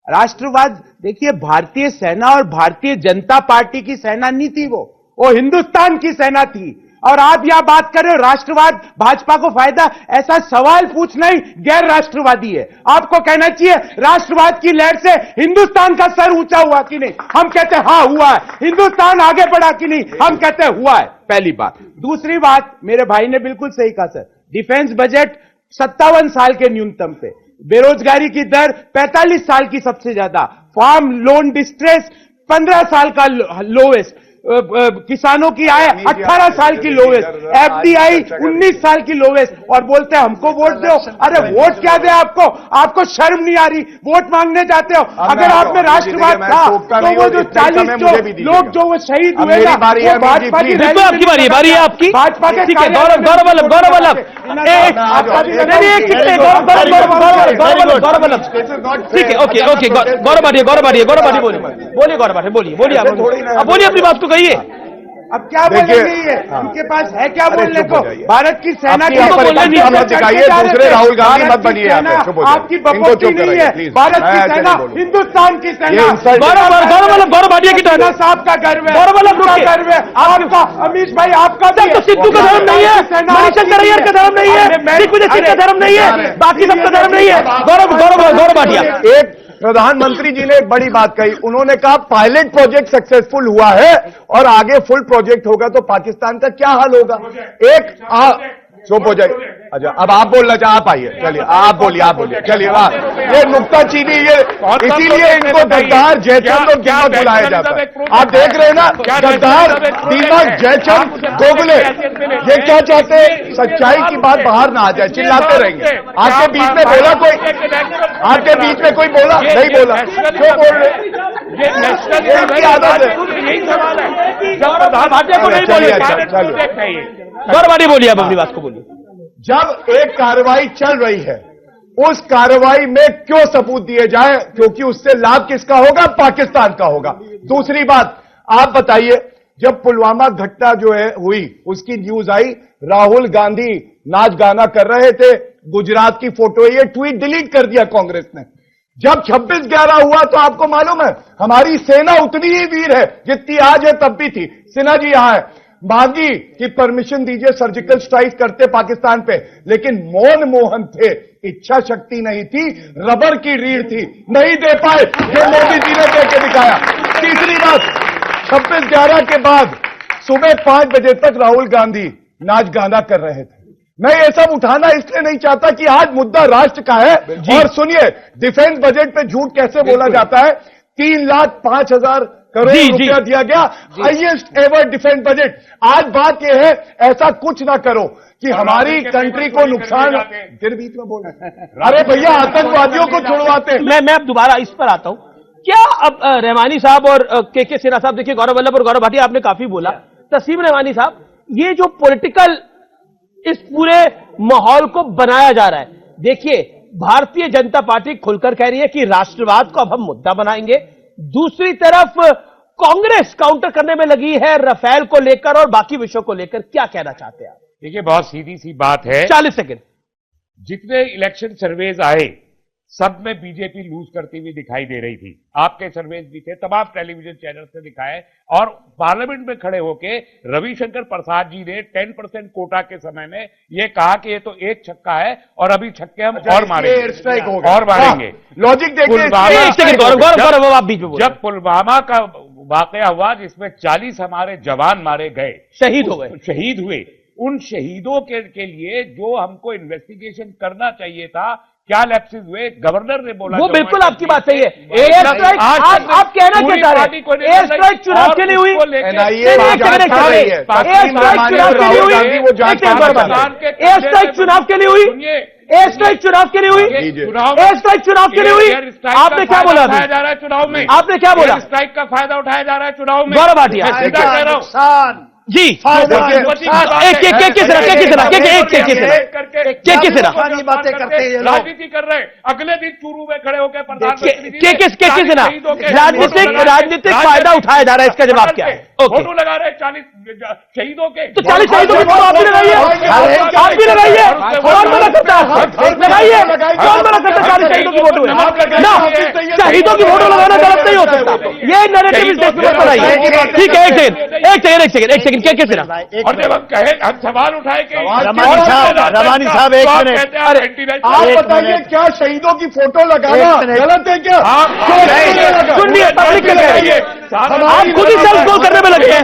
राष्ट्रवाद, देखिए, भारतीय सेना और भारतीय जनता पार्टी की सेना नहीं थी, वो हिंदुस्तान की सेना थी। और आप यहां बात कर रहे हो राष्ट्रवाद भाजपा को फायदा, ऐसा सवाल पूछना ही गैर राष्ट्रवादी है। आपको कहना चाहिए राष्ट्रवाद की लहर से हिंदुस्तान का सर ऊंचा हुआ कि नहीं? हम कहते हैं हाँ हुआ है। हिंदुस्तान आगे बढ़ा कि नहीं? हम कहते हैं हुआ है। पहली बात। दूसरी बात, मेरे भाई ने बिल्कुल सही कहा सर, डिफेंस बजट 57 साल के न्यूनतम पे, बेरोजगारी की दर 45 साल की सबसे ज्यादा, फार्म लोन डिस्ट्रेस 15 साल का लोवेस्ट, किसानों की आय 18 साल की लोवेस्ट, एफडीआई 19 साल की लोवेस्ट, और बोलते हैं हमको वोट दो। अरे वोट क्या दे आपको? आपको शर्म नहीं आ रही? वोट मांगने जाते हो। अगर आप में राष्ट्रवाद था तो वो जो 40 लोग जो वो शहीद हुए ना, वो भाजपा की आपकी बारी है आपकी, भाजपा के। ठीक है, गौरव वल्लभ ठीक है, ओके, गौरव बोलिए अपनी बात को कहिए। अब क्या बोलेंगे ये? उनके पास है क्या बोलने को? भारत की सेना अपनी परिपक्वता मत दिखाइए, दूसरे राहुल गांधी मत बनिए यहाँ पे, चुप हो जाइए। आपकी बपोती नहीं है। भारत की सेना, हिंदुस्तान की सेना, गौरव भाटिया की तरह साहब का गर्व है, गौरव का गर्व है आपका, अमीश भाई आपका भी है। तो सिद्धू का धर्म नहीं है, मणिशंकर अय्यर का धर्म नहीं है, दिग्विजय सिंह का धर्म नहीं है, बाकी सबका धर्म नहीं है। गौरव भाटिया, एक प्रधानमंत्री जी ने एक बड़ी बात कही, उन्होंने कहा पायलट प्रोजेक्ट सक्सेसफुल हुआ है और आगे फुल प्रोजेक्ट होगा तो पाकिस्तान का क्या हाल होगा। चुप हो जाइए। अच्छा, अब आप बोलना चाहे, आप आइए, चलिए आप बोलिए, चलिए। ये नुक्ताचीनी, ये इसीलिए इनको गद्दार जयचंद और दीमक बुलाया जाता है। आप देख रहे हैं ना, गद्दार दीमक जयचंद गोगले, ये क्या चाहते हैं? सच्चाई की बात बाहर ना आ जाए, चिल्लाते रहेंगे। आपके बीच में बोला कोई? आपके बीच में कोई बोला? नहीं बोला, क्यों बोल रहे? इनकी आदत है। गौरव भाटिया बोलिए, आप अपनी बात को बोलिए। जब एक कार्रवाई चल रही है, उस कार्रवाई में क्यों सबूत दिए जाए? क्योंकि उससे लाभ किसका होगा? पाकिस्तान का होगा। दूसरी बात, आप बताइए, जब पुलवामा घटना जो है हुई, उसकी न्यूज आई, राहुल गांधी नाच गाना कर रहे थे, गुजरात की फोटो, ये ट्वीट डिलीट कर दिया कांग्रेस ने। जब 26/11 हुआ तो आपको मालूम है, हमारी सेना उतनी ही वीर है जितनी आज है, तब भी थी। सिन्हा जी यहां है, मांगी कि परमिशन दीजिए, सर्जिकल स्ट्राइक करते पाकिस्तान पे, लेकिन मौन मोहन थे, इच्छा शक्ति नहीं थी, रबर की रीढ़ थी, नहीं दे पाए। ये मोदी जी ने दे के दिखाया। तीसरी बात, 26/11 के बाद सुबह 5 बजे तक राहुल गांधी नाच गाना कर रहे थे। मैं ये सब उठाना इसलिए नहीं चाहता कि आज मुद्दा राष्ट्र का है। और सुनिए, डिफेंस बजट पे झूठ कैसे बोला जाता है। 3,05,000 करोड़ रुपया दिया गया, हाईएस्ट एवर डिफेंस बजट। आज बात यह है, ऐसा कुछ ना करो कि हमारी कंट्री को नुकसान। फिर बीच में बोल अरे भैया, आतंकवादियों को छुड़वाते। मैं अब दोबारा इस पर आता हूं। क्या अब रहमानी साहब और के सिन्हा साहब, देखिए गौरव वल्लभ और गौरव भाटिया आपने काफी बोला, तस्लीम रहमानी साहब, ये जो पॉलिटिकल इस पूरे माहौल को बनाया जा रहा है, देखिए भारतीय जनता पार्टी खुलकर कह रही है कि राष्ट्रवाद को अब हम मुद्दा बनाएंगे, दूसरी तरफ कांग्रेस काउंटर करने में लगी है राफेल को लेकर और बाकी विषयों को लेकर। क्या कहना चाहते हैं आप? देखिए, बहुत सीधी सी बात है, 40 सेकंड। जितने इलेक्शन सर्वेज आए, सब में बीजेपी लूज करती हुई दिखाई दे रही थी। आपके सर्वेज भी थे, तमाम टेलीविजन चैनल से दिखाए, और पार्लियामेंट में खड़े होके रविशंकर प्रसाद जी ने 10% कोटा के समय में ये कहा कि ये तो एक छक्का है और अभी छक्के हम और मारेंगे और मारेंगे। लॉजिक देखिए। जब पुलवामा का वाकया हुआ जिसमें 40 हमारे जवान मारे गए, शहीद हुए, उन शहीदों के लिए जो हमको इन्वेस्टिगेशन करना चाहिए था, क्या लैप्सेस हुए? गवर्नर ने बोला, वो बिल्कुल आपकी बात सही है। एयर स्ट्राइक आप कहना क्या चाह रहे हैं? एयर स्ट्राइक चुनाव के लिए हुई, एयर स्ट्राइक चुनाव के लिए हुई, एयर स्ट्राइक चुनाव के लिए हुई, एयर स्ट्राइक चुनाव के लिए हुई। आपने क्या बोला? उठाया जा रहा है चुनाव में, आपने क्या बोला? स्ट्राइक का फायदा उठाया जा रहा है चुनाव में। गौरव भाटिया जी, बातें करते हैं, राजनीति कर रहे हैं, अगले दिन चूरू में खड़े होकर प्रधानमंत्री राजनीतिक फायदा उठाया जा रहा है, इसका जवाब क्या है? फोटो लगा रहे हैं 40 शहीदों के, तो 40 शहीदों की फोटो आप भी लगाइए, आप भी लगाइए, कौन मना करता है? लगाइए, कौन मना करता है? 40 शहीदों की फोटो है ना, शहीदों की फोटो लगाना गलत नहीं हो सकता। ये नैरेटिव इस देश में मत बनाइए। ठीक है, एक सेकंड के सिरा, और जब हम कहे, हम सवाल उठाए कि रवानी साहब एक मिनट, आप बताइए, क्या शहीदों की फोटो लगाना गलत है क्या? सुनिए, पब्लिक के कह रही है, आप खुद ही सेल्फ गोल करने में लगे हैं।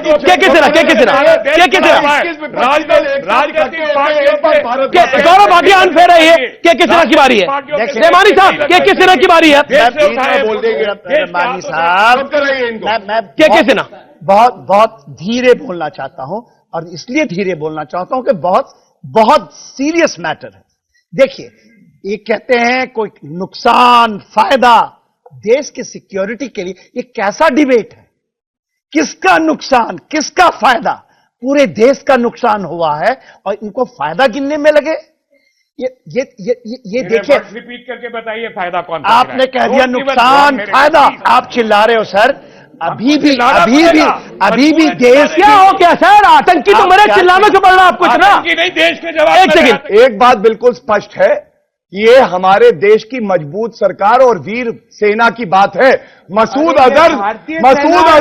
गौरव भाटिया अनफेयर है, ये के सिन्हा की बारी है। रहमानी साहब, के सिन्हा की बारी है। रहमानी साहब, के सिन्हा, बहुत धीरे बोलना चाहता हूं, और इसलिए धीरे बोलना चाहता हूं कि बहुत सीरियस मैटर है। देखिए, ये कहते हैं कोई नुकसान फायदा देश की सिक्योरिटी के लिए, ये कैसा डिबेट है? किसका नुकसान, किसका फायदा? पूरे देश का नुकसान हुआ है और इनको फायदा गिनने में लगे। ये देखिए, रिपीट करके बताइए, फायदा कौन? आपने कह दिया नुकसान फायदा, आप चिल्ला रहे हो सर। अभी भी देश क्या हो गया सर? आतंकी तो मेरे चिल्लाना क्यों पड़ रहा है आपको इतना? नहीं, देश में जवाब एक सेकंड, एक बात बिल्कुल स्पष्ट है, ये हमारे देश की मजबूत सरकार और वीर सेना की बात है। मसूद अजहर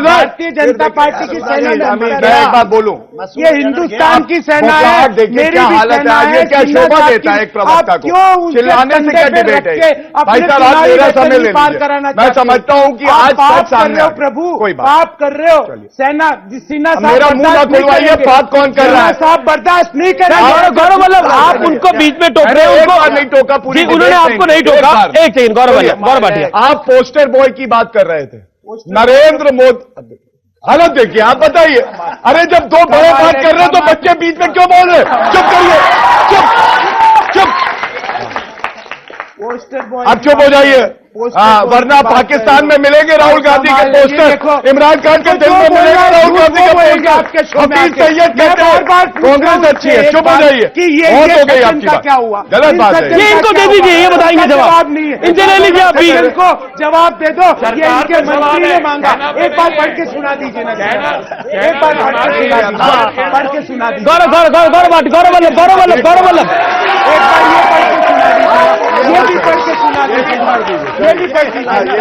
भारतीय जनता पार्टी की सेना मैं एक बात बोलूं, ये हिंदुस्तान की सेना है। देखिए क्या हालत है, ये क्या शोभा देता है एक प्रवक्ता को, चिल्लाने से क्या डिबेट है? भाई साहब आप मेरा समय ले लीजिए, मैं समझता हूं कि आज सच सामने है। प्रभु कोई बात पाप कर रहे हो, सेना सिन्हा साहब मेरा मुंह ना खुलवाइए, पाप कौन कर रहा है? साहब बर्दाश्त नहीं कर रहे। गौरव वल्लभ आप उनको बीच में टोक रहे हो, उनको नहीं टोका, पूरी उन्होंने आपको नहीं टोका। एक सेकंड गौरव भाटिया, आप पोस्टर बॉय की बात कर रहे थे, नरेंद्र मोदी, हालत देखिए, आप बताइए। अरे जब दो बड़े बात कर रहे हैं तो बच्चे बीच में क्यों बोल रहे? चुप करिए, चुप। अब चुप हो जाइए, वरना पाकिस्तान में मिलेंगे राहुल गांधी के पोस्टर, इमरान खान के दिल में मिलेगा राहुल गांधी का पोस्टर। हफीज सैयद कहते हैं कांग्रेस अच्छी है, चुप हो जाइए। बहुत हो गई आपकी बात, क्या हुआ? गलत बात है। ये इनको दे दीजिए, ये बताएंगे जवाब। नहीं है, इनसे ले लीजिए आप भी, इनको जवाब दे दो। ये इनके मंत्री ने मांगा, एक बार पढ़ के सुना दीजिए ना, एक बार पढ़ के सुना दीजिए, पढ़ के सुना दीजिए। गौरव वल्लभ, एक बार ये पढ़ के सुना दीजिए, ये भी पढ़ के सुना दीजिए,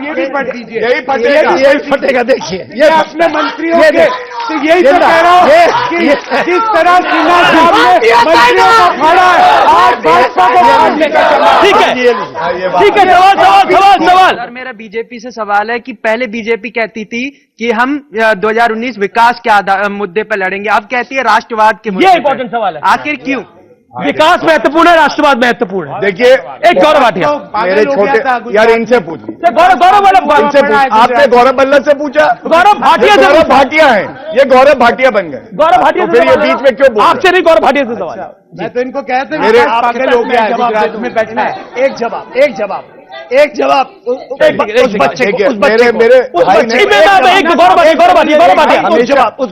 ये भी पढ़ दीजिए, ये भी पढ़ दीजिए, यही फटेगा। देखिए ये अपने मंत्रियों के, तो यही तो कह रहा हूँ कि जिस तरह सिन्हा साहब ने मंत्रियों को फाड़ा है, आज भाजपा को फाड़ने का समय। ठीक है, सवाल। सर मेरा बीजेपी से सवाल है कि पहले बीजेपी कहती थी कि हम 2019 विकास के मुद्दे पर लड़ेंगे, अब कहती है राष्ट्रवाद के मुद्दे ये पर। इंपॉर्टेंट सवाल है, आखिर क्यों? विकास महत्वपूर्ण है, राष्ट्रवाद महत्वपूर्ण है। देखिए एक गौरव भाटिया, मेरे छोटे यार, इनसे पूछिए, गौरव वल्लभ इनसे आपने गौरव वल्लभ से पूछा? गौरव भाटिया से गौरव भाटिया है, ये गौरव भाटिया बन गए। गौरव भाटिया फिर ये बीच में क्यों बोल? आपसे नहीं, गौरव भाटिया से सवाल। मैं तो इनको कहते मेरे पागल हो गया है गुजरात में बैठना है। एक जवाब उस बच्चे को, मेरे गौरव भाटिया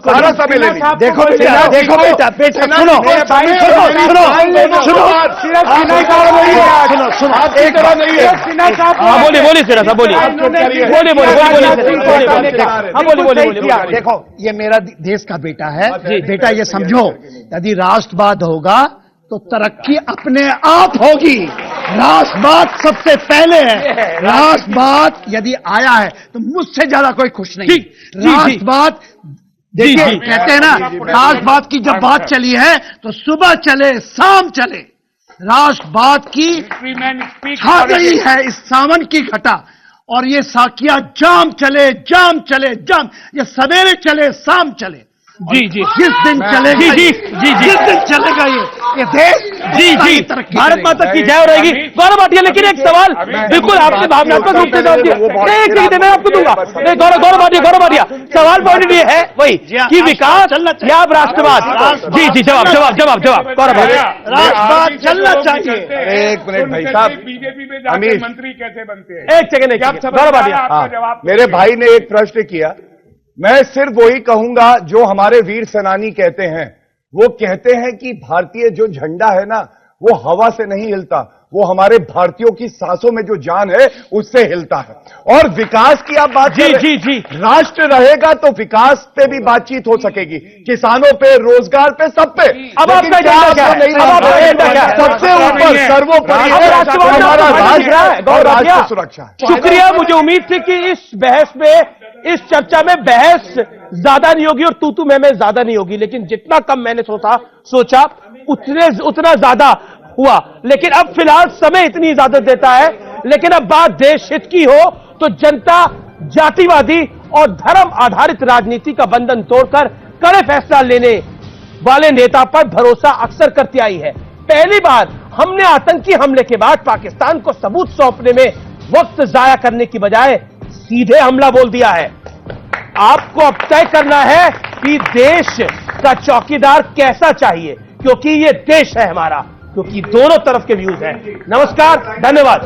सारा समय ले लीजिए। देखो बेटा बोलिए सिरा साहब, बोलिए। देखो ये मेरा देश का बेटा है, बेटा ये समझो, यदि राष्ट्रवाद होगा तो तरक्की अपने आप होगी। राष्ट्रवाद सबसे पहले है, राष्ट्रवाद यदि आया है तो मुझसे ज्यादा कोई खुश नहीं। राष्ट्रवाद देखिए, कहते हैं ना, राष्ट्रवाद की जब बात चली है तो सुबह चले शाम चले, राष्ट्रवाद की छा गई है इस सावन की घटा, और ये साकिया जाम चले, ये सवेरे चले शाम चले, जी जिस दिन चलेगा, जिस दिन चलेगा ये देश, भारत माता की जय रहेगी। गौरव भाटिया, लेकिन एक सवाल बिल्कुल आपने भावनात्मक रूप से जवाब दिया, एक सेकंड मैं आपको दूंगा। गौरव भाटिया, सवाल पॉइंट ये है वही कि विकास या राष्ट्रवाद। जी जवाब गौरव भाटिया। राष्ट्रवाद चलना चाहिए। एक मिनट भाई साहब, बीजेपी में जाकर मंत्री कैसे बनते हैं? एक सेकंड गौरव भाटिया, मेरे भाई ने एक प्रश्न किया, मैं सिर्फ वही कहूंगा जो हमारे वीर सेनानी कहते हैं। वो कहते हैं कि भारतीय जो झंडा है ना, वो हवा से नहीं हिलता, वो हमारे भारतीयों की सांसों में जो जान है उससे हिलता है। और विकास की आप बात जी राष्ट्र रहेगा तो विकास पे भी बातचीत हो सकेगी, किसानों पे, रोजगार पे, सब पे। अब आपका एजेंडा क्या है? सबसे ऊपर सर्वोपरि हमारा राष्ट्र और राष्ट्र सुरक्षा। शुक्रिया। मुझे उम्मीद थी कि इस बहस में, इस चर्चा में बहस ज्यादा नहीं होगी और तू मैं ज्यादा नहीं होगी, लेकिन जितना कम मैंने सोचा उतना ज्यादा हुआ। लेकिन अब फिलहाल समय इतनी इजाजत देता है, लेकिन अब बात देश हित की हो तो जनता जातिवादी और धर्म आधारित राजनीति का बंधन तोड़कर कड़े फैसला लेने वाले नेता पर भरोसा अक्सर करती आई है। पहली बार हमने आतंकी हमले के बाद पाकिस्तान को सबूत सौंपने में वक्त जाया करने की बजाय सीधे हमला बोल दिया है। आपको अब तय करना है कि देश का चौकीदार कैसा चाहिए, क्योंकि ये देश है हमारा, क्योंकि दोनों तरफ के व्यूज हैं। नमस्कार, धन्यवाद।